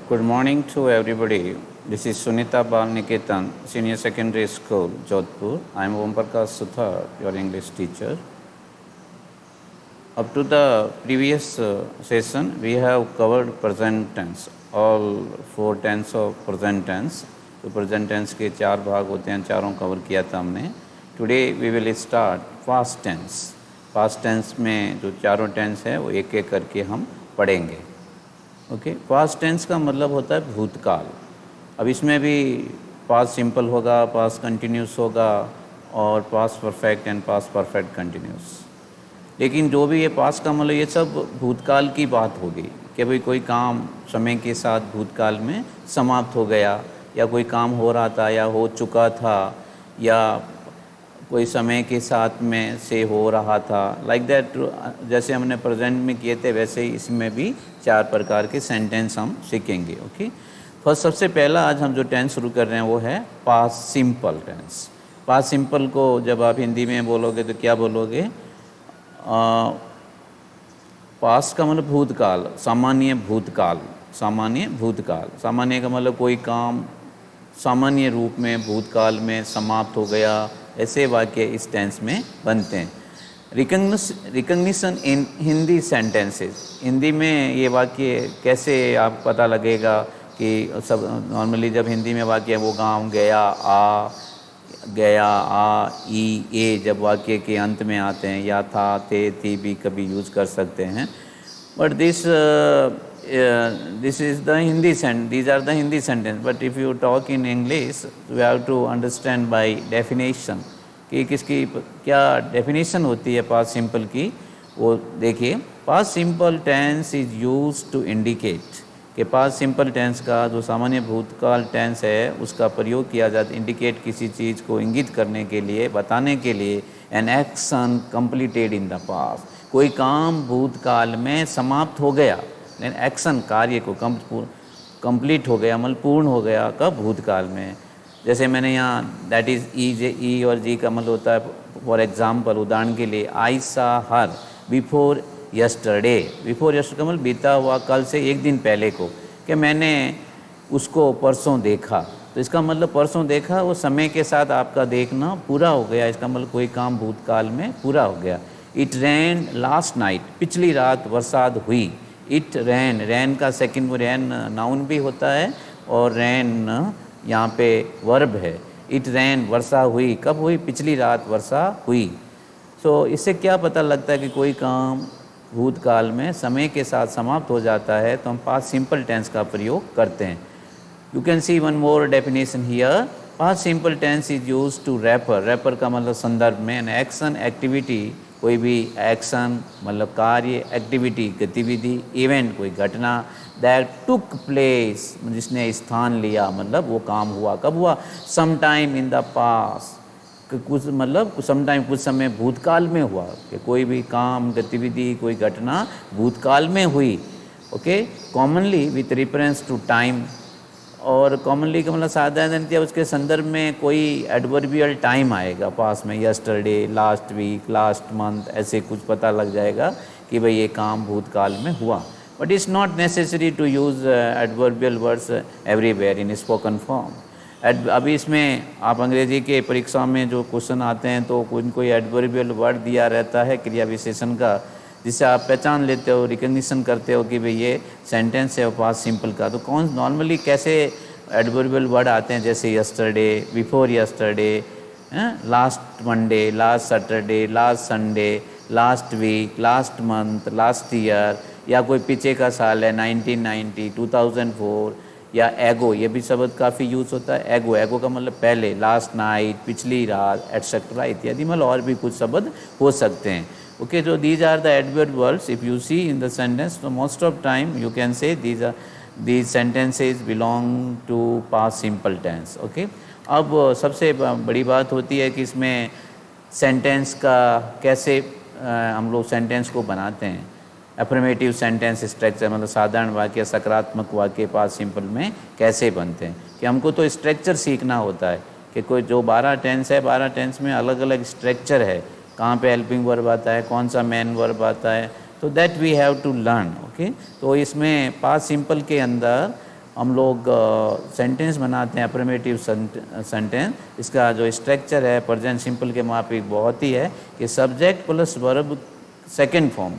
Good morning to everybody. This is Sunita Balniketan, Senior Secondary School, Jodhpur. I am Om Prakash Suthar, your English teacher. Up to the previous session, we have covered present tense, all four tense of present tense. तो present tense के चार भाग होते हैं, चारों cover किया था हमने. Today we will start past tense. Past tense में जो चारों tense है वो एक एक करके हम पढ़ेंगे. ओके, पास्ट टेंस का मतलब होता है भूतकाल. अब इसमें भी पास्ट सिंपल होगा, पास्ट कंटिन्यूस होगा और past perfect and past perfect continuous. लेकिन जो भी ये पास्ट का मतलब ये सब भूतकाल की बात होगी कि भाई कोई काम समय के साथ भूतकाल में समाप्त हो गया, या कोई काम हो रहा था या हो चुका था, या कोई समय के साथ में से हो रहा था, लाइक दैट. जैसे हमने प्रेजेंट में किए थे वैसे ही इसमें भी चार प्रकार के सेंटेंस हम सीखेंगे. ओके, फर्स्ट सबसे पहला आज हम जो टेंस शुरू कर रहे हैं वो है past simple tense. Past simple को जब आप हिंदी में बोलोगे तो क्या बोलोगे? पास्ट का मतलब भूतकाल, सामान्य भूतकाल. सामान्य भूतकाल, सामान्य का मतलब कोई काम सामान्य रूप में भूतकाल में समाप्त हो गया, ऐसे वाक्य इस टेंस में बनते हैं. रिकग्निशन इन हिंदी सेंटेंसेस. हिंदी में ये वाक्य कैसे आप पता लगेगा कि सब नॉर्मली जब हिंदी में वाक्य वो गांव गया, आ, ई, ए जब वाक्य के अंत में आते हैं, या था, थे, थी भी कभी यूज़ कर सकते हैं. But this is the Hindi sentence. These are the Hindi sentence. But if you talk in English, we have to understand by definition कि किसकी क्या definition होती है past simple की. वो देखिए, past simple tense is used to indicate कि past simple tense का जो सामान्य भूतकाल tense है उसका प्रयोग किया जाता है indicate किसी चीज़ को इंगित करने के लिए, बताने के लिए. an action completed in the past. कोई काम भूतकाल में समाप्त हो गया, एक्शन कार्य को कंप्लीट हो गया, मतलब पूर्ण हो गया कब? भूतकाल में. जैसे मैंने यहाँ दैट इज़ ई और जी का मतलब होता है फॉर एग्जांपल, उदाहरण के लिए, आई सा हर बिफोर यस्टरडे. बिफोर यस्टरडे मतलब बीता हुआ कल से एक दिन पहले को, कि मैंने उसको परसों देखा. तो इसका मतलब परसों देखा, वो समय के साथ आपका देखना पूरा हो गया. इसका मतलब कोई काम भूतकाल में पूरा हो गया. इट रेन लास्ट नाइट, पिछली रात बरसात हुई. इट रैन, रैन का सेकंड रैन नाउन भी होता है और रैन यहाँ पे वर्ब है. इट रैन, वर्षा हुई. कब हुई? पिछली रात वर्षा हुई. सो इससे क्या पता लगता है कि कोई काम भूतकाल में समय के साथ समाप्त हो जाता है, तो हम पास्ट सिंपल टेंस का प्रयोग करते हैं. You can see one more definition here. Past simple tense is use to refer. Refer का मतलब संदर्भ में. एन एक्शन, एक्टिविटी, कोई भी एक्शन मतलब कार्य, एक्टिविटी गतिविधि, इवेंट कोई घटना, दैट टुक प्लेस जिसने स्थान लिया, मतलब वो काम हुआ. कब हुआ? Some time in the past, कुछ मतलब समटाइम कुछ समय भूतकाल में हुआ, कि कोई भी काम गतिविधि कोई घटना भूतकाल में हुई. Okay, commonly with reference to time. और कॉमनली का मतलब साधारणतः उसके संदर्भ में कोई एडवर्बियल टाइम आएगा पास में, yesterday, last week, last month, ऐसे कुछ पता लग जाएगा कि भाई ये काम भूतकाल में हुआ. But it's not necessary to use adverbial words everywhere in spoken form. अभी इसमें आप अंग्रेजी के परीक्षा में जो क्वेश्चन आते हैं तो कोई एडवर्बियल वर्ड दिया रहता है क्रिया विशेषण का, जिससे आप पहचान लेते हो, रिकग्निशन करते हो कि भाई ये सेंटेंस है पास्ट सिंपल का. तो कौन नॉर्मली कैसे एडवर्बियल वर्ड आते हैं, जैसे yesterday, before yesterday, last Monday, last Saturday, last Sunday, last week, last month, last year, या कोई पीछे का साल है 1990, 2004, या एगो, ये भी शब्द काफ़ी यूज़ होता है. एगो, एगो का मतलब पहले, लास्ट नाइट, पिछली रात, एटसेट्रा इत्यादि, मतलब और भी कुछ शब्द हो सकते हैं. Okay, so these are the adverb words. If you see in the sentence, so most of time you can say these sentences belong to past simple tense. Okay, अब सबसे बड़ी बात होती है कि इसमें सेंटेंस का कैसे हम लोग सेंटेंस को बनाते हैं. अफर्मेटिव सेंटेंस स्ट्रक्चर मतलब साधारण वाक्य, सकारात्मक वाक्य पास्ट सिंपल में कैसे बनते हैं, कि हमको तो स्ट्रक्चर सीखना होता है कि कोई जो 12 टेंस है, 12 टेंस में अलग अलग स्ट्रक्चर है. कहाँ पे हेल्पिंग वर्ब आता है, कौन सा मेन वर्ब आता है, तो that we have to learn. Okay, तो इसमें पास्ट सिंपल के अंदर हम लोग सेंटेंस बनाते हैं अफर्मेटिव सेंटेंस। इसका जो स्ट्रक्चर है प्रेजेंट सिंपल के माफिक बहुत ही है कि subject plus verb second form,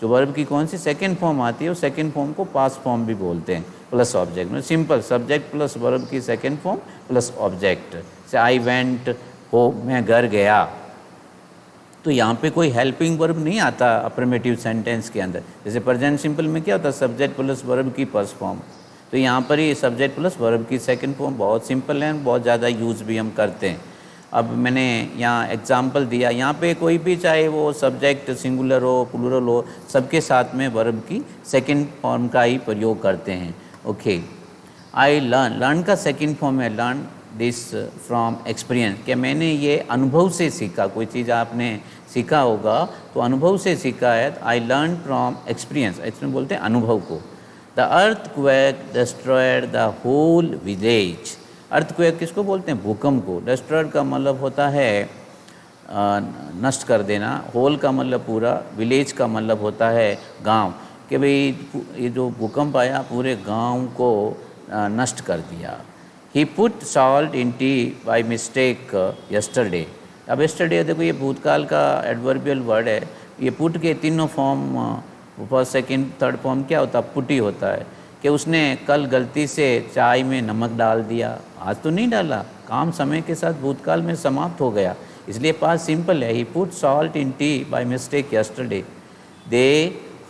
जो वर्ब की कौन सी सेकेंड फॉर्म आती है उस सेकेंड फॉर्म को पास्ट फॉर्म भी बोलते हैं, प्लस ऑब्जेक्ट में सिंपल सब्जेक्ट प्लस वर्ब की सेकेंड फॉर्म प्लस ऑब्जेक्ट। से आई वेंट हो, मैं घर गया, तो यहाँ पे कोई हेल्पिंग वर्ब नहीं आता अफर्मेटिव सेंटेंस के अंदर। जैसे प्रेजेंट सिंपल में क्या होता है सब्जेक्ट प्लस वर्ब की फर्स्ट फॉर्म, तो यहाँ पर ही सब्जेक्ट प्लस वर्ब की सेकंड फॉर्म बहुत सिंपल है, बहुत ज़्यादा यूज़ भी हम करते हैं। अब मैंने यहाँ एग्जांपल दिया, यहाँ पे कोई भी चाहे वो सब्जेक्ट सिंगुलर हो प्लूरल हो, सबके साथ में वर्ब की सेकंड फॉर्म का ही प्रयोग करते हैं। ओके, आई लर्न, लर्न का सेकंड फॉर्म है लर्न दिस फ्रॉम एक्सपीरियंस, कि मैंने ये अनुभव से सीखा। कोई चीज़ आपने सीखा होगा तो अनुभव से सीखा है, आई लर्न फ्रॉम एक्सपीरियंस, इसमें बोलते हैं अनुभव को। The earthquake destroyed the whole village, earthquake किसको बोलते हैं भूकंप को। डिस्ट्रॉयड का मतलब होता है नष्ट कर देना, होल का मतलब पूरा, विलेज का मतलब होता है गांव, कि भाई ये जो भूकंप आया पूरे गांव को नष्ट कर दिया। He put salt in tea by mistake yesterday, अब यस्टरडे देखो ये भूतकाल का एडवर्बियल वर्ड है, ये पुट के तीनों form first second third form क्या होता है पुट ही होता है, कि उसने कल गलती से चाय में नमक डाल दिया, आज तो नहीं डाला, काम समय के साथ भूतकाल में समाप्त हो गया, इसलिए पास्ट सिंपल है। He put salt in tea by mistake yesterday. They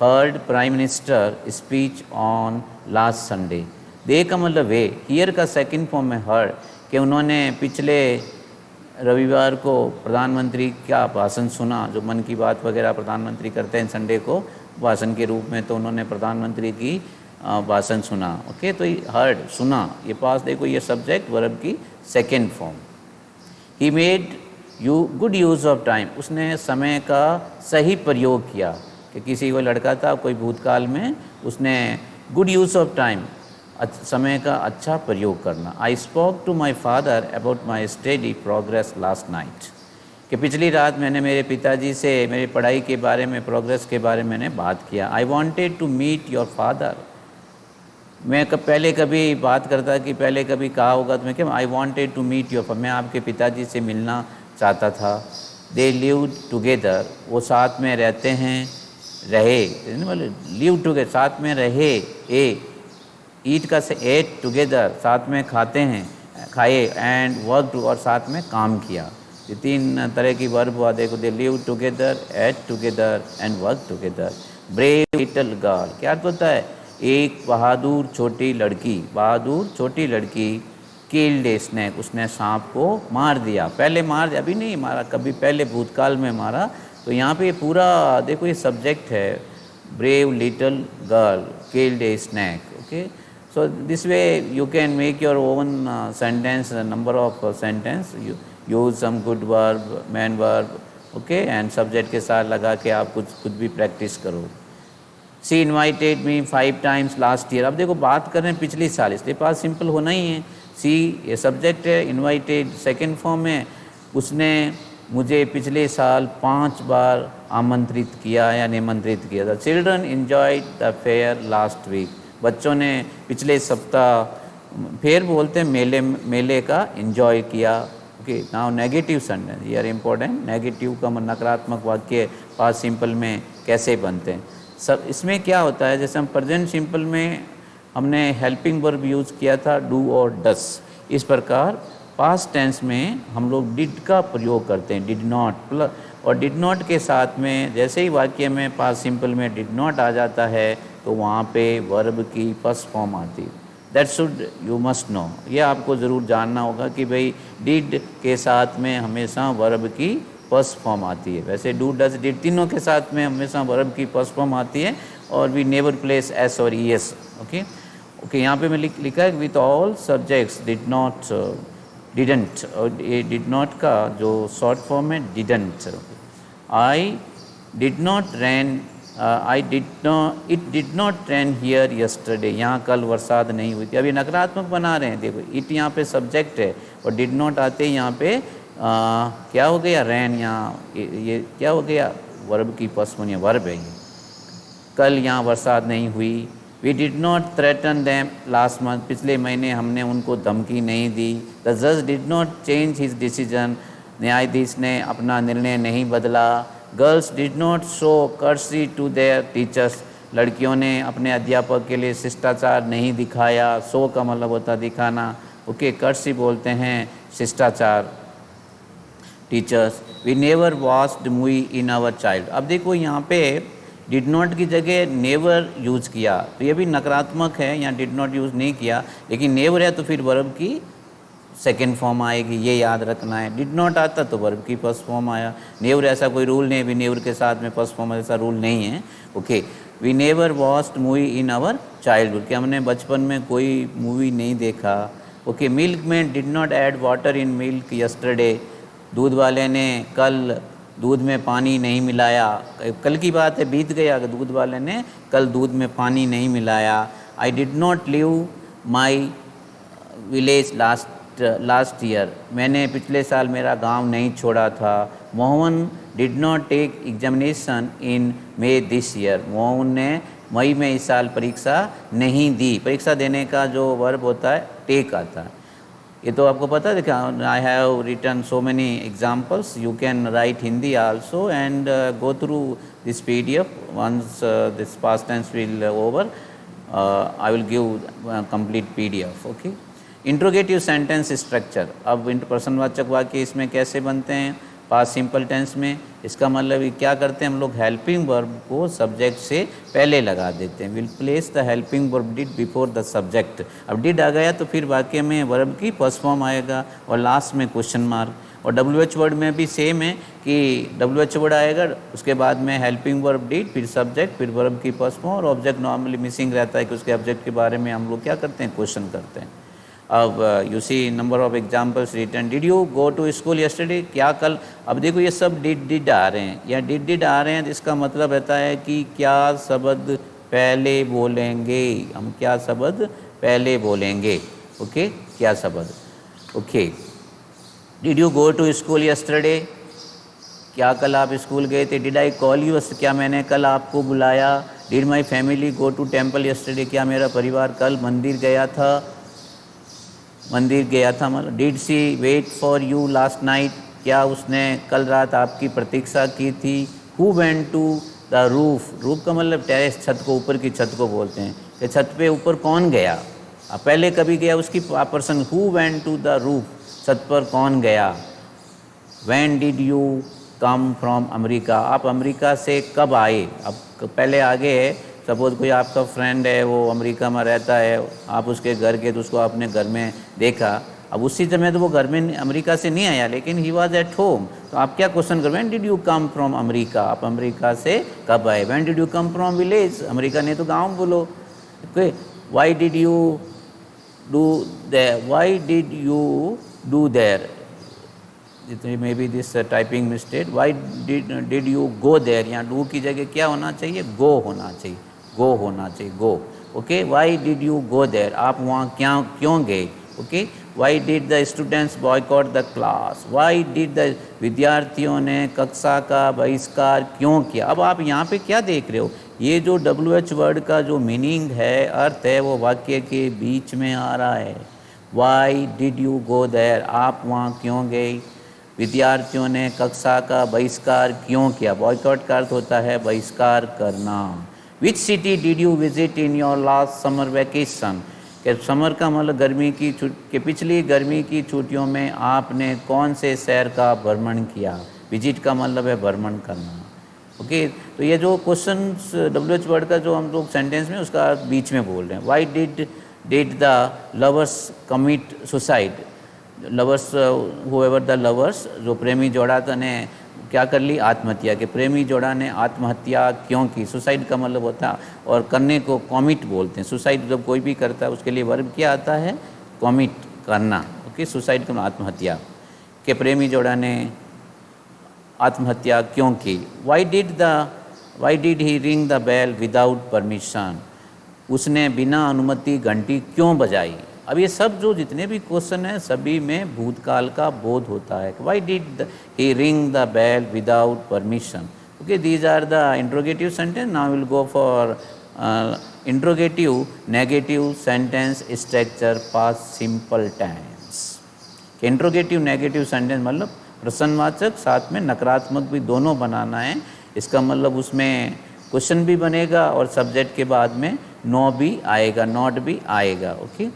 heard prime minister speech on last Sunday, they का मतलब वे, हियर का सेकंड फॉर्म है हर्ड, कि उन्होंने पिछले रविवार को प्रधानमंत्री का भाषण सुना, जो मन की बात वगैरह प्रधानमंत्री करते हैं संडे को भाषण के रूप में, तो उन्होंने प्रधानमंत्री की भाषण सुना। ओके, तो हर्ड सुना, ये पास देखो ये सब्जेक्ट वर्ब की second form. He made you good use of time, उसने समय का सही प्रयोग किया, कि किसी को लड़का था कोई भूतकाल में, उसने गुड यूज़ ऑफ टाइम समय का अच्छा प्रयोग करना। I spoke to my father about my study progress last night, कि पिछली रात मैंने मेरे पिताजी से मेरी पढ़ाई के बारे में प्रोग्रेस के बारे में मैंने बात किया। I wanted to meet your father, मैं पहले कभी बात करता कि पहले कभी कहा होगा तो मैं क्या, I wanted to meet your, मैं आपके पिताजी से मिलना चाहता था। दे लिव टुगेदर, वो साथ में रहते हैं, रहे, लिव टुगेदर साथ में रहे, ईट का से एट टुगेदर साथ में खाते हैं खाए, एंड वर्क और साथ में काम किया। ये तीन तरह की वर्ब हुआ देखो, they live together, ate together and work together. Brave little girl क्या अर्थ होता है, एक बहादुर छोटी लड़की, बहादुर छोटी लड़की। किल्ड ए स्नेक, उसने सांप को मार दिया, पहले मार दिया, अभी नहीं मारा, कभी पहले भूतकाल में मारा। तो यहाँ पे पूरा देखो ये सब्जेक्ट है, brave little girl killed a snake. Okay, so this way you can make your own sentence, number of sentence, you use some good verb, main verb, okay, and subject के साथ लगा के आप कुछ भी प्रैक्टिस करो। She invited me 5 times last year, अब देखो बात कर रहे हैं पिछले साल, इसलिए पास सिंपल होना ही है। She ये सब्जेक्ट है, invited सेकेंड फॉर्म है, उसने मुझे पिछले साल 5 बार आमंत्रित किया या निमंत्रित किया था। Children enjoyed the fair last week, बच्चों ने पिछले सप्ताह फेयर बोलते हैं मेले का एंजॉय किया। ओके, नाउ नेगेटिव सेंटेंस, ये आर इम्पोर्टेंट। नेगेटिव का नकारात्मक वाक्य पास्ट सिंपल में कैसे बनते हैं, सब इसमें क्या होता है, जैसे हम प्रेजेंट सिंपल में हमने हेल्पिंग वर्ब यूज़ किया था डू और डस, इस प्रकार पास्ट टेंस में हम लोग डिड का प्रयोग करते हैं, डिड नॉट प्लस, और डिड नॉट के साथ में जैसे ही वाक्य में पास्ट सिंपल में डिड नॉट आ जाता है तो वहाँ पे वर्ब की फर्स्ट फॉर्म आती है। That should you must know, ये आपको ज़रूर जानना होगा कि भाई डिड के साथ में हमेशा वर्ब की फर्स्ट फॉर्म आती है। वैसे डू डज डिड तीनों के साथ में हमेशा वर्ब की फर्स्ट फॉर्म आती है, और वी नेवर प्लेस एस और ई एस। ओके ओके, यहाँ पे मैं लिखा है with all subjects did not didn't, और ये डिड नॉट का जो शॉर्ट फॉर्म है didn't. I did not ran, it did not ran here yesterday, यहाँ कल बरसात नहीं हुई थी। अभी नकारात्मक बना रहे हैं, देखो इट यहाँ पे सब्जेक्ट है और डिड नॉट आते यहाँ पे क्या हो गया, रैन, यहाँ ये क्या हो गया, वर्ब की फर्स्ट फॉर्म, वर्ब है ये। कल यहाँ बरसात नहीं हुई, we did not threaten them last month, पिछले महीने हमने उनको धमकी नहीं दी। द जज did not change his decision, न्यायाधीश ने अपना निर्णय नहीं बदला। Girls did not show courtesy to their teachers, लड़कियों ने अपने अध्यापक के लिए शिष्टाचार नहीं दिखाया। शो का मतलब होता है दिखाना, ओके, कर्सी बोलते हैं शिष्टाचार। Teachers, we never watched movie in our child. अब देखो यहाँ पे डिड नॉट की जगह नेवर यूज़ किया, तो ये भी नकारात्मक है, यहाँ डिड नॉट यूज़ नहीं किया, लेकिन नेवर है तो फिर वर्ब की सेकेंड फॉर्म आएगी, ये याद रखना है। डिड नॉट आता तो वर्ब की फर्स्ट फॉर्म आया। नेवर ऐसा कोई रूल नहीं, भी नेवर के साथ में फर्स्ट फॉर्म ऐसा रूल नहीं है, okay. We never watched movie in our childhood, कि हमने बचपन में कोई मूवी नहीं देखा, okay. Milk man did not add water in milk yesterday, दूध वाले ने कल दूध में पानी नहीं मिलाया। कल की बात है, बीत गया, दूध वाले ने कल दूध में पानी नहीं मिलाया। I did not leave my village last year, मैंने पिछले साल मेरा गांव नहीं छोड़ा था। Mohan did not take examination in May this year, Mohan ने मई में इस साल परीक्षा नहीं दी। परीक्षा देने का जो वर्ब होता है टेक आता है, ये तो आपको पता है। देखा, I have written so many examples, you can write Hindi also and go through this PDF once this past tense will over, I will give complete PDF, okay. Interrogative sentence structure, अब प्रश्नवाचक वाक्य इसमें कैसे बनते हैं पास्ट सिंपल टेंस में। इसका मतलब क्या करते हैं हम लोग, हेल्पिंग वर्ब को सब्जेक्ट से पहले लगा देते हैं। Will place the helping verb did before the subject. अब डिड आ गया तो फिर वाक्य में वर्ब की फर्स्ट फॉर्म आएगा और लास्ट में क्वेश्चन मार्क। और WH वर्ड में भी सेम है कि WH वर्ड आएगा, उसके बाद में हेल्पिंग वर्ब डिड, फिर सब्जेक्ट, फिर वर्ब की फर्स्ट फॉर्म, और ऑब्जेक्ट नॉर्मली मिसिंग रहता है कि उसके ऑब्जेक्ट के बारे में हम लोग क्या करते हैं, क्वेश्चन करते हैं। अब you see number of examples written. Did you go to school yesterday, क्या कल। अब देखो ये सब डिड आ रहे हैं या डिड आ रहे हैं, तो इसका मतलब रहता है कि क्या शब्द पहले बोलेंगे, हम क्या शब्द पहले बोलेंगे, ओके, क्या शब्द, okay. Did you go to school yesterday, क्या कल आप स्कूल गए थे। डिड आई कॉल यू, क्या मैंने कल आपको बुलाया। Did my family go to temple yesterday, क्या मेरा परिवार कल मंदिर गया था, मतलब। Did she wait for you last night, क्या उसने कल रात आपकी प्रतीक्षा की थी। Who went to the roof, roof का मतलब टेरेस, छत को, ऊपर की छत को बोलते हैं, कि छत पे ऊपर कौन गया, अब पहले कभी गया उसकी person. Who went to the roof, छत पर कौन गया। When did you come from America, आप अमेरिका से कब आए। अब पहले आगे है, सपोज़ कोई आपका फ्रेंड है वो अमेरिका में रहता है, आप उसके घर गए तो उसको आपने घर में देखा। अब उसी समय तो वो घर में अमेरिका से नहीं आया, लेकिन ही वॉज एट होम, तो आप क्या क्वेश्चन कर, when did you come from America, आप अमेरिका से कब आए। When did you come from village, America नहीं तो गाँव बोलो, okay. Why did you do there, why did you do there, may be this typing mistake. Why did you go there, यहाँ do की जगह क्या होना चाहिए, गो होना चाहिए, गो होना चाहिए, go, okay. Why did you go there, आप वहाँ क्या क्यों गए, okay. Why did the students boycott the class, why did the, विद्यार्थियों ने कक्षा का बहिष्कार क्यों किया। अब आप यहाँ पे क्या देख रहे हो, ये जो WH वर्ड का जो मीनिंग है, अर्थ है, वो वाक्य के बीच में आ रहा है। Why did you go there, आप वहाँ क्यों गए। विद्यार्थियों ने कक्षा का बहिष्कार क्यों किया, बॉयकॉट का अर्थ होता है बहिष्कार करना। Which city did you visit in your last summer vacation, कि समर का मतलब गर्मी की कि पिछली गर्मी की छुट्टियों में आपने कौन से शहर का भ्रमण किया। विजिट का मतलब है भ्रमण करना, ओके। तो ये जो क्वेश्चन WH वर्ड का जो हम लोग सेंटेंस में उसका बीच में बोल रहे हैं। Why did the lovers commit suicide, lovers, however the lovers, जो प्रेमी जोड़ा ने क्या कर ली, आत्महत्या, के प्रेमी जोड़ा ने आत्महत्या क्यों की। सुसाइड का मतलब होता है, और करने को कॉमिट बोलते हैं। सुसाइड जब कोई भी करता है उसके लिए वर्ब क्या आता है, कॉमिट, करना, ओके। सुसाइड का आत्महत्या, के प्रेमी जोड़ा ने आत्महत्या क्यों की। Why did he ring the bell without permission, उसने बिना अनुमति घंटी क्यों बजाई। अब ये सब जो जितने भी क्वेश्चन हैं सभी में भूतकाल का बोध होता है। Why did he ring the bell without permission, okay. These are the interrogative sentence. Now will go for interrogative negative sentence structure past simple tense. Interrogative negative sentence मतलब प्रश्नवाचक साथ में नकारात्मक भी दोनों बनाना है। इसका मतलब उसमें क्वेश्चन भी बनेगा और सब्जेक्ट के बाद में नो भी आएगा, नॉट भी आएगा। ओके,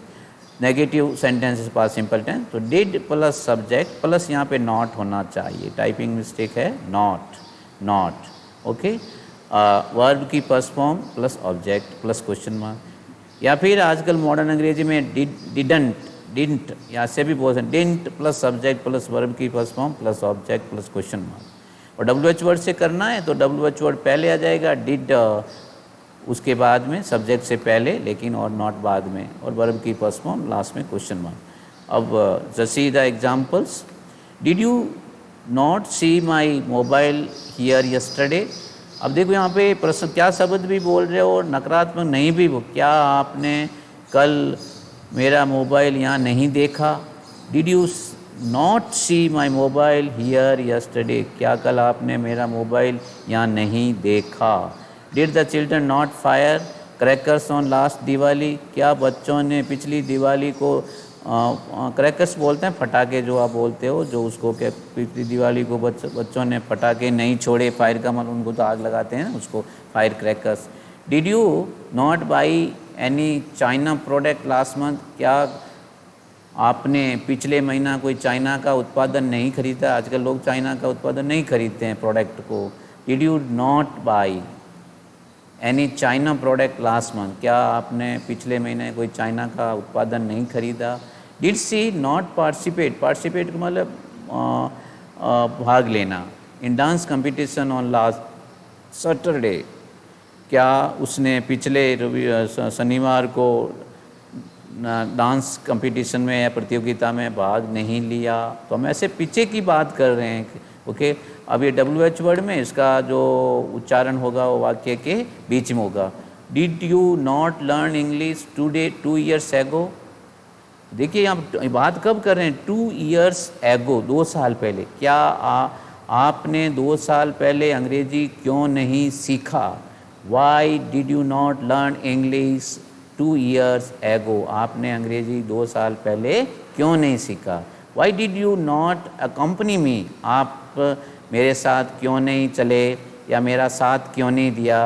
नेगेटिव सेंटेंस पास सिंपल टेंस। तो डिड प्लस सब्जेक्ट प्लस यहाँ पे नॉट होना चाहिए, टाइपिंग मिस्टेक है, नॉट। ओके, वर्ब की first form plus object plus question mark, या फिर आजकल मॉडर्न अंग्रेजी में डिडंट या से भी बोल सकते didn't plus subject plus verb की first form plus object plus question mark. और WH वर्ड से करना है तो WH वर्ड पहले आ जाएगा, डिड उसके बाद में सब्जेक्ट से पहले लेकिन और नॉट बाद में, और वर्ब की फर्स्ट फॉर्म लास्ट में क्वेश्चन मार्क। अब just see the examples. Did you not see my mobile here yesterday. अब देखो यहाँ पे प्रश्न क्या शब्द भी बोल रहे हो और नकारात्मक नहीं भी, वो क्या आपने कल मेरा मोबाइल यहाँ नहीं देखा। Did you not see my mobile here yesterday, क्या कल आपने मेरा मोबाइल यहाँ नहीं देखा। Did the children not fire crackers on last Diwali, क्या बच्चों ने पिछली दिवाली को क्रैकर्स बोलते हैं पटाखे जो आप बोलते हो, जो उसको क्या पिछली दिवाली को बच्चों ने पटाखे नहीं छोड़े, फायर का मतलब उनको तो आग लगाते हैं उसको fire crackers. Did you not by any China product last month, क्या आपने पिछले महीना कोई चाइना का उत्पादन नहीं खरीदा। आजकल लोग चाइना का उत्पादन नहीं खरीदते हैं प्रोडक्ट को। Did you not by any China product last month, क्या आपने पिछले महीने कोई चाइना का उत्पादन नहीं खरीदा। Did she not participate, participate का मतलब भाग लेना, in dance competition on last Saturday, क्या उसने पिछले शनिवार को डांस कंपटीशन में या प्रतियोगिता में भाग नहीं लिया। तो हम ऐसे पीछे की बात कर रहे हैं। ओके, अब ये WH वर्ड में इसका जो उच्चारण होगा वो वाक्य के बीच में होगा। Did you not learn English today 2 years एगो। देखिए यहाँ बात कब कर रहे हैं, 2 years एगो, 2 साल पहले। क्या आपने 2 साल पहले अंग्रेजी क्यों नहीं सीखा। Y did you not learn English 2 years एगो, आपने अंग्रेजी 2 साल पहले क्यों नहीं सीखा। Y did you not accompany मी, आप मेरे साथ क्यों नहीं चले या मेरा साथ क्यों नहीं दिया।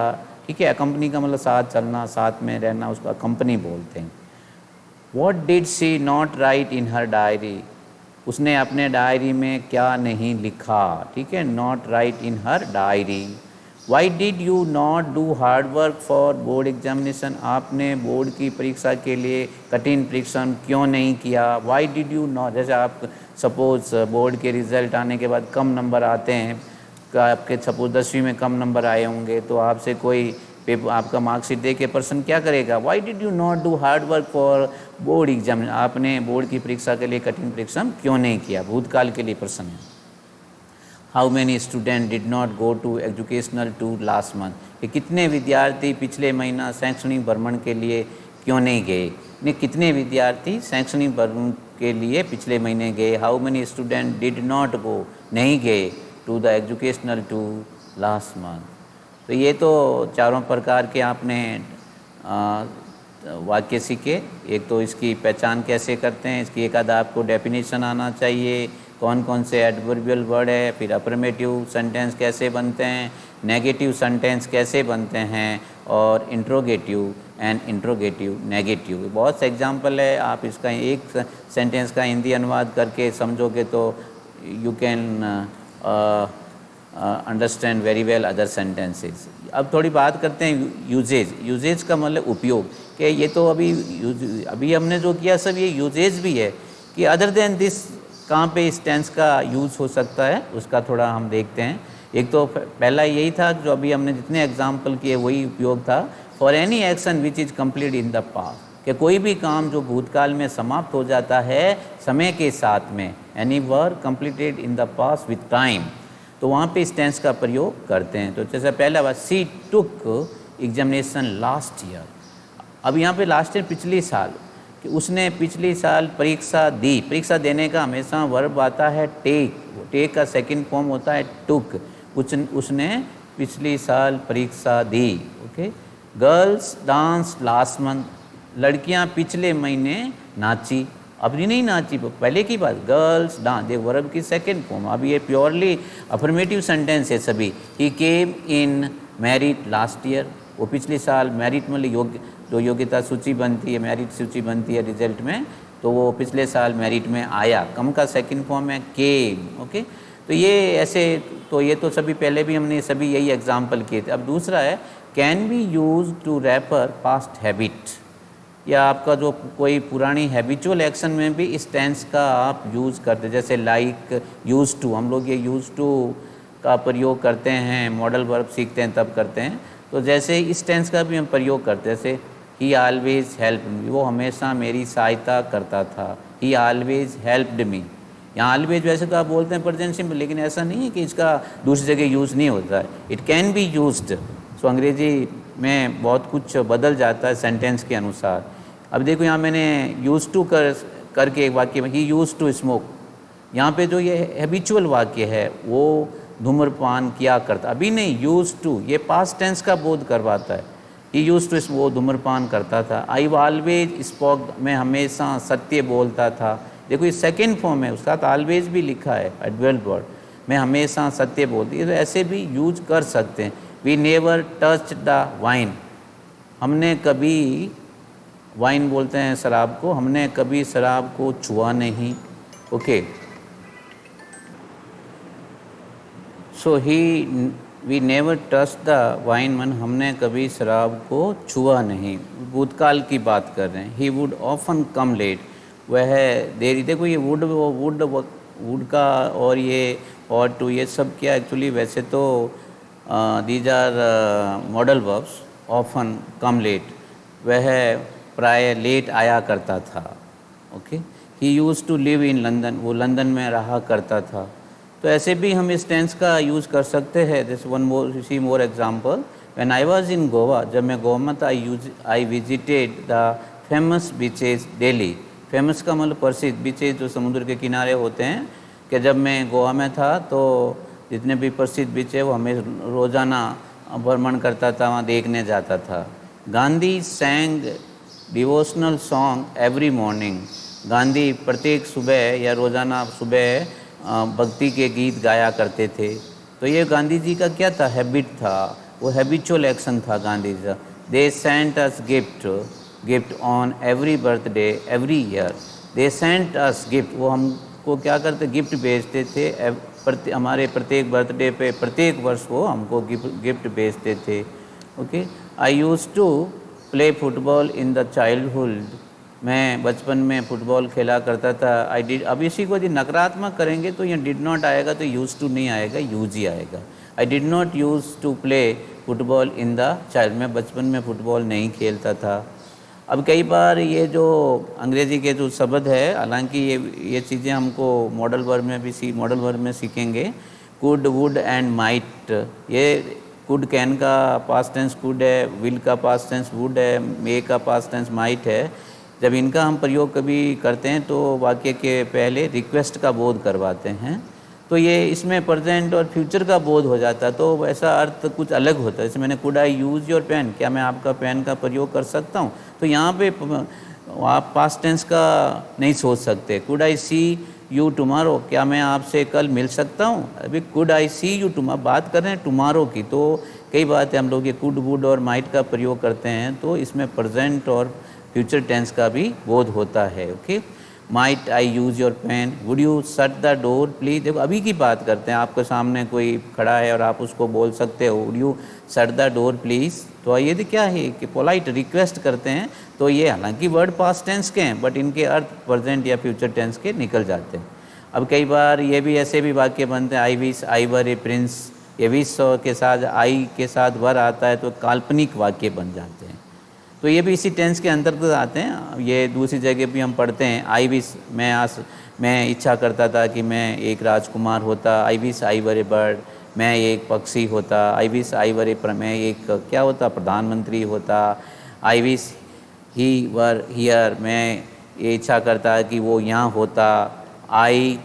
ठीक है, अकम्पनी का मतलब साथ चलना, साथ में रहना, उसको अकम्पनी बोलते हैं। What did she not write in her diary, उसने अपने डायरी में क्या नहीं लिखा। ठीक है, not write in her diary. Why did you not do hard work for board examination, आपने बोर्ड की परीक्षा के लिए कठिन परिश्रम क्यों नहीं किया। वाई डिड यू नॉट, जैसे आप सपोज बोर्ड के रिज़ल्ट आने के बाद कम नंबर आते हैं, आपके सपोज 10वीं में कम नंबर आए होंगे, तो आपसे कोई पेपर आपका मार्कशीट दे के पर्सन क्या करेगा, Y did you not do hard work for board exam, आपने बोर्ड की परीक्षा के लिए कठिन परिश्रम क्यों नहीं किया, भूतकाल के लिए प्रश्न है। How many student did not go to educational tour last month, कि कितने विद्यार्थी पिछले महीना शैक्षणिक भ्रमण के लिए क्यों नहीं गए, ने कितने विद्यार्थी शैक्षणिक भ्रमण के लिए पिछले महीने गए। How many student did not go, नहीं गए, to the educational tour last month. तो ये तो चारों प्रकार के आपने वाक्य सीखे। एक तो इसकी पहचान कैसे करते हैं, इसकी एक आधा आपको डेफिनेशन आना चाहिए, कौन कौन से एडवर्बियल वर्ड है, फिर अफर्मेटिव सेंटेंस कैसे बनते हैं, नेगेटिव सेंटेंस कैसे बनते हैं, और इंट्रोगेटिव एंड इंट्रोगेटिव नेगेटिव। बहुत से एग्जाम्पल है, आप इसका एक सेंटेंस का हिंदी अनुवाद करके समझोगे तो you can understand very well other sentences. अब थोड़ी बात करते हैं यूजेज। यूजेज का मतलब उपयोग, कि ये तो अभी हमने जो किया सब ये यूजेज भी है, कि अदर देन दिस कहाँ पे इस टेंस का यूज़ हो सकता है, उसका थोड़ा हम देखते हैं। एक तो पहला यही था जो अभी हमने जितने एग्जाम्पल किए वही उपयोग था। For any action which is complete in the past, कि कोई भी काम जो भूतकाल में समाप्त हो जाता है समय के साथ में, any work completed in the past with time, तो वहाँ पे इस टेंस का प्रयोग करते हैं। तो जैसे पहला बात, सी टुक एग्जामिनेशन लास्ट ईयर। अब यहाँ पे लास्ट ईयर पिछले साल, कि उसने पिछली साल परीक्षा दी। परीक्षा देने का हमेशा वर्ब आता है टेक, टेक का सेकंड फॉर्म होता है टुक। उसने पिछली साल परीक्षा दी। Okay, girls dance last month, लड़कियां पिछले महीने नाची, अभी नहीं नाची, पहले की बात। गर्ल्स डांस, दे वर्ब की सेकंड फॉर्म। अब ये प्योरली अफर्मेटिव सेंटेंस है सभी। ही केम इन मैरिट लास्ट ईयर, वो पिछले साल मैरिट मतलब योग्य, जो योग्यता सूची बनती है, मेरिट सूची बनती है रिजल्ट में, तो वो पिछले साल मेरिट में आया। कम का सेकंड फॉर्म है केम। ओके, तो ये ऐसे, तो ये तो सभी पहले भी हमने सभी यही एग्जाम्पल किए थे। अब दूसरा है can be use to refer past habit, या आपका जो कोई पुरानी हैबिचुअल एक्शन में भी इस टेंस का आप यूज़ करते, जैसे लाइक यूज़ टू, हम लोग ये यूज़ टू का प्रयोग करते हैं, मॉडल वर्ब सीखते हैं तब करते हैं। तो जैसे इस टेंस का भी हम प्रयोग करते हैं, जैसे ही ऑलवेज हेल्प मी, वो हमेशा मेरी सहायता करता था। ही ऑलवेज हेल्प्ड मी। यहाँ ऑलवेज वैसे तो आप बोलते हैं प्रेजेंट सिंपल, लेकिन ऐसा नहीं है कि इसका दूसरी जगह यूज़ नहीं होता है, इट कैन बी यूज्ड। सो अंग्रेजी में बहुत कुछ बदल जाता है सेंटेंस के अनुसार। अब देखो यहाँ मैंने यूज़ टू करके एक वाक्य में, ही यूज़ टू स्मोक, यहाँ पे जो ये हैबिचुअल वाक्य है वो धूम्रपान किया करता, अभी नहीं, यूज़ टू, ये पास्ट टेंस का बोध करवाता है। ही यूज़ टू, वो धूम्रपान करता था। आई ऑलवेज स्पोक, मैं हमेशा सत्य बोलता था। देखो ये सेकेंड फॉर्म है, उसका ऑलवेज भी लिखा है एडवर्ब वर्ड, मैं हमेशा सत्य बोलती है, तो ऐसे भी यूज कर सकते हैं। We never touch the wine, हमने कभी, वाइन बोलते हैं शराब को, हमने कभी शराब को छुआ नहीं। Okay, so we never touch the wine, मन हमने कभी शराब को छुआ नहीं, भूतकाल की बात कर रहे हैं। He would often come late, वह देरी, देखो ये वुड का और ये और टू, ये सब क्या एक्चुअली, वैसे तो these are modal verbs. Often come late, वह प्राय लेट आया करता था। Okay, he use to live in London, वो लंदन में रहा करता था। तो ऐसे भी हम इस टेंस का यूज़ कर सकते हैं। This one more, see more example, when I was in Goa, जब मैं गोवा में था, I visited the famous beaches daily. Famous का मतलब प्रसिद्ध, बीचेज जो समुद्र के किनारे होते हैं, कि जब मैं गोवा में था तो जितने भी प्रसिद्ध बीच है वो हमें रोज़ाना भ्रमण करता था, वहाँ देखने जाता था। Gandhi सैंग devotional song every morning, Gandhi प्रत्येक सुबह या रोज़ाना सुबह भक्ति के गीत गाया करते थे। तो ये गांधी जी का क्या था, हैबिट था, वो हैबिचुअल एक्शन था Gandhi ji. They sent us gift on every birthday every year, they sent us gift, वो हमको क्या करते, गिफ्ट भेजते थे, हमारे प्रत्येक बर्थडे पे प्रत्येक वर्ष वो हमको गिफ्ट भेजते थे। Okay, I use to play football in the childhood, मैं बचपन में फुटबॉल खेला करता था। आई डिड, अब इसी को यदि नकारात्मक करेंगे तो यहाँ डिड नॉट आएगा, तो यूज़ टू नहीं आएगा, यूज ही आएगा। I did not use to play football in the child, मैं बचपन में फुटबॉल नहीं खेलता था। अब कई बार ये जो अंग्रेज़ी के जो शब्द है, हालांकि ये चीज़ें हमको मॉडल वर्ब में सीखेंगे। कुड, वुड एंड माइट, ये कुड कैन का पास्ट टेंस कुड है, विल का पास्ट टेंस वुड है, मे का पास्ट टेंस माइट है। जब इनका हम प्रयोग कभी करते हैं तो वाक्य के पहले रिक्वेस्ट का बोध करवाते हैं, तो ये इसमें प्रेजेंट और फ्यूचर का बोध हो जाता है, तो वैसा अर्थ कुछ अलग होता है। जैसे मैंने could I use your pen, क्या मैं आपका पेन का प्रयोग कर सकता हूँ, तो यहाँ पे आप पास्ट टेंस का नहीं सोच सकते। Could I see you tomorrow, क्या मैं आपसे कल मिल सकता हूँ, अभी could I see you tomorrow, बात कर रहे हैं टुमारो की। तो कई बातें हम लोग ये कुड, वुड और माइट का प्रयोग करते हैं, तो इसमें प्रेजेंट और फ्यूचर टेंस का भी बोध होता है। Okay, might I use your pen, would you shut the door please, देखो अभी की बात करते हैं, आपके सामने कोई खड़ा है और आप उसको बोल सकते हो would you shut the door please, तो ये तो क्या है कि पोलाइट रिक्वेस्ट करते हैं। तो ये हालांकि वर्ड पास्ट टेंस के हैं, बट इनके अर्थ प्रेजेंट या फ्यूचर टेंस के निकल जाते हैं। अब कई बार ये भी ऐसे भी वाक्य बनते हैं, I wish I were A Prince, ये विश के साथ आई के साथ वर आता है तो काल्पनिक वाक्य बन जाते हैं, तो ये भी इसी टेंस के अंतर्गत आते हैं। ये दूसरी जगह भी हम पढ़ते हैं, आई विश, मैं इच्छा करता था कि मैं एक राजकुमार होता, I wish I were A bird, मैं एक पक्षी होता, आई विश आई वर ए, मैं एक क्या होता, प्रधानमंत्री होता, I wish he were here, मैं ये इच्छा करता कि वो यहाँ होता, I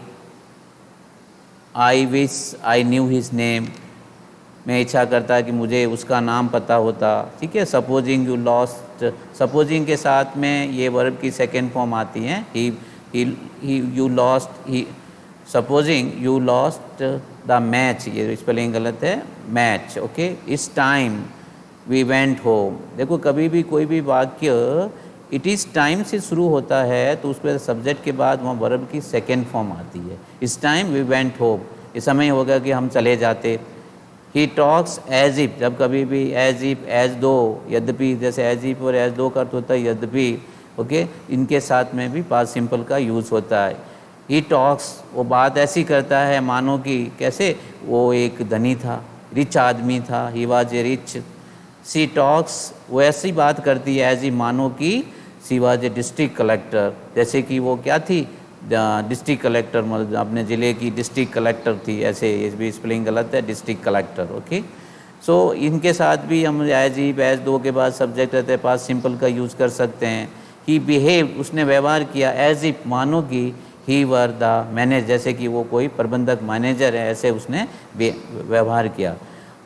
wish I knew his name, मैं इच्छा करता कि मुझे उसका नाम पता होता, ठीक है। सपोजिंग यू लॉस्ट, सपोजिंग के साथ में ये वर्ब की सेकेंड फॉर्म आती है, he you lost, he supposing you lost the match, ये स्पेलिंग गलत है, मैच, ओके। इस टाइम वी वेंट होम। देखो कभी भी कोई भी वाक्य इट इज़ टाइम से शुरू होता है तो उस पर सब्जेक्ट के बाद वहाँ वर्ब की सेकेंड फॉर्म आती है। इस टाइम वी वेंट होम, इस समय होगा कि हम चले जाते। ही टॉक्स एज इफ, जब कभी भी एज इफ, एज दो, यद्यपि, जैसे एज इफ और एज दो का अर्थ होता है यद्यपि, ओके, इनके साथ में भी पास्ट सिंपल का यूज़ होता है। ही टॉक्स, वो बात ऐसी करता है मानो कि कैसे वो एक धनी था, रिच आदमी था, he was a rich. She talks, वो ऐसी बात करती है एज ई मानो कि she was a district collector, जैसे कि वो क्या थी, डिस्ट्रिक्ट कलेक्टर, मतलब अपने ज़िले की डिस्ट्रिक्ट कलेक्टर थी, ऐसे ये भी स्पेलिंग गलत है, डिस्ट्रिक्ट कलेक्टर, ओके। सो इनके साथ भी हम एज इफ, एज दो के बाद सब्जेक्ट रहते हैं, पास्ट सिंपल का यूज़ कर सकते हैं। ही बिहेव, उसने व्यवहार किया, एज इफ मानो कि ही वर द मैनेजर, जैसे कि वो कोई प्रबंधक मैनेजर है, ऐसे उसने व्यवहार किया।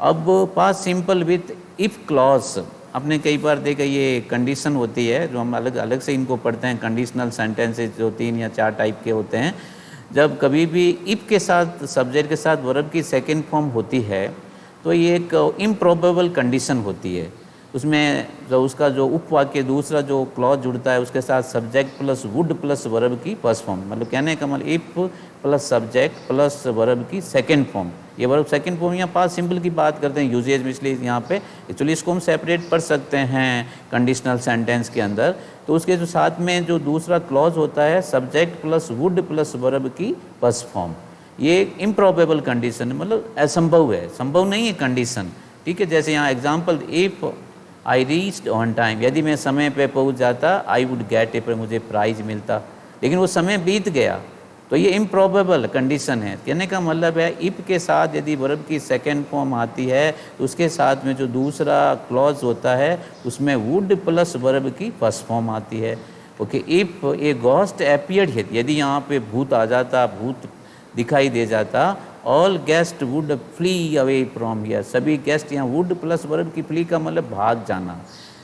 अब past simple with if clause, आपने कई बार देखा ये कंडीशन होती है जो हम अलग अलग से इनको पढ़ते हैं, कंडीशनल सेंटेंसेस जो 3 या 4 टाइप के होते हैं। जब कभी भी इफ़ के साथ सब्जेक्ट के साथ वर्ब की सेकेंड फॉर्म होती है तो ये एक इम्प्रोबेबल कंडीशन होती है। उसमें जो उसका जो उपवाक्य दूसरा जो क्लॉज जुड़ता है उसके साथ subject plus would plus verb की फर्स्ट फॉर्म, मतलब कहने का मतलब if plus subject plus verb की सेकंड फॉर्म। ये वर्ब सेकंड फॉर्म यहाँ पास्ट सिंपल की बात करते हैं यूजेज में, इसलिए यहाँ पे एक्चुअली इसको हम सेपरेट पढ़ सकते हैं कंडीशनल सेंटेंस के अंदर। तो उसके जो साथ में जो दूसरा क्लॉज होता है subject plus would plus verb की फर्स्ट फॉर्म, ये इम्प्रॉबेबल कंडीशन है, मतलब असंभव है, संभव नहीं है कंडीशन, ठीक है। जैसे यहाँ example, if I reached on time, यदि मैं समय पे पहुँच जाता आई वुड गेट ए, पर मुझे प्राइज मिलता, लेकिन वो समय बीत गया, तो ये इम्प्रॉबेबल कंडीशन है। कहने का मतलब है इफ़ के साथ यदि वर्ब की सेकेंड फॉर्म आती है तो उसके साथ में जो दूसरा क्लॉज होता है उसमें वुड प्लस वर्ब की फर्स्ट फॉर्म आती है, okay. If a ghost appeared here, यदि यहाँ पे भूत आ जाता, भूत दिखाई दे जाता, all guest would flee away from here, सभी गेस्ट, यहाँ वुड प्लस वर्ब की फ्ली का मतलब भाग जाना,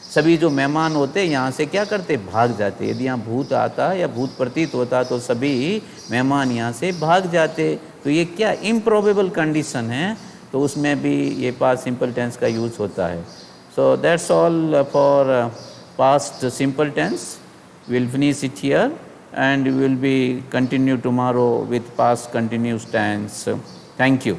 सभी जो मेहमान होते यहाँ से क्या करते, भाग जाते। यदि यहाँ भूत आता या भूत प्रतीत होता तो सभी मेहमान यहाँ से भाग जाते। तो ये क्या इम्प्रोबेबल कंडीशन है, तो उसमें भी ये पास्ट सिंपल टेंस का यूज़ होता है। So that's all for past simple tense. Will finish it here and we will be continue tomorrow with past continuous tense. Thank you.